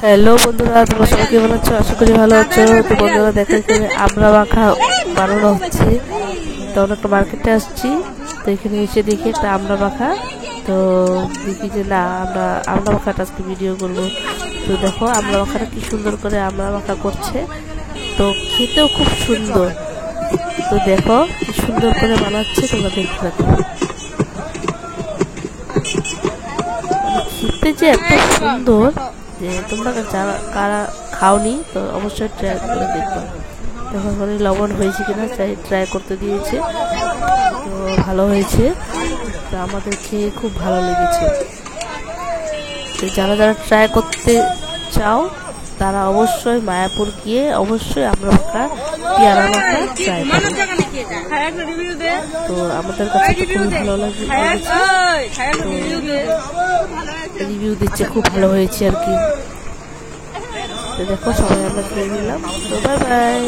Hello বন্ধুরা, তোমরা সবাই কেমন আছো? আশা করি ভালো আছো। তো বন্ধুরা দেখো, এখানে আমরা মাখা বানানো হচ্ছে। তো আমরা একটা মার্কেটে আসছি, তো এখানে এসে দেখি একটা আমরা মাখা। তো দেখি যে না, আমরা মাখাটা আজকে ভিডিও করবো। তো দেখো আমরা মাখাটা কি সুন্দর করে আমরা মাখা করছে। তো খেতেও খুব সুন্দর। তো দেখো কি সুন্দর করে বানাচ্ছে, তোমরা দেখতে পাচ্ছ। খেতে যে এত সুন্দর যে তোমরা যারা কারা খাওনি তো অবশ্যই ট্রাই করে দেখবে। দেখো ওখানে লবণ হয়েছে কিনা ট্রাই করতে দিয়েছে, তো ভালো হয়েছে। তো আমাদের খেয়ে খুব ভালো লেগেছে। তো যারা যারা ট্রাই করতে চাও তারা অবশ্যই মায়াপুর গিয়ে অবশ্যই আমরা মাখা পেয়ারা মাখা ট্রাই করো। তো আমাদের কাছে খুবই ভালো লেগেছে, রিভিউ দিচ্ছে খুব ভালো হয়েছে আর কি। তো দেখো সবাই আমরা খেয়ে নিলাম। তো বাই বাই।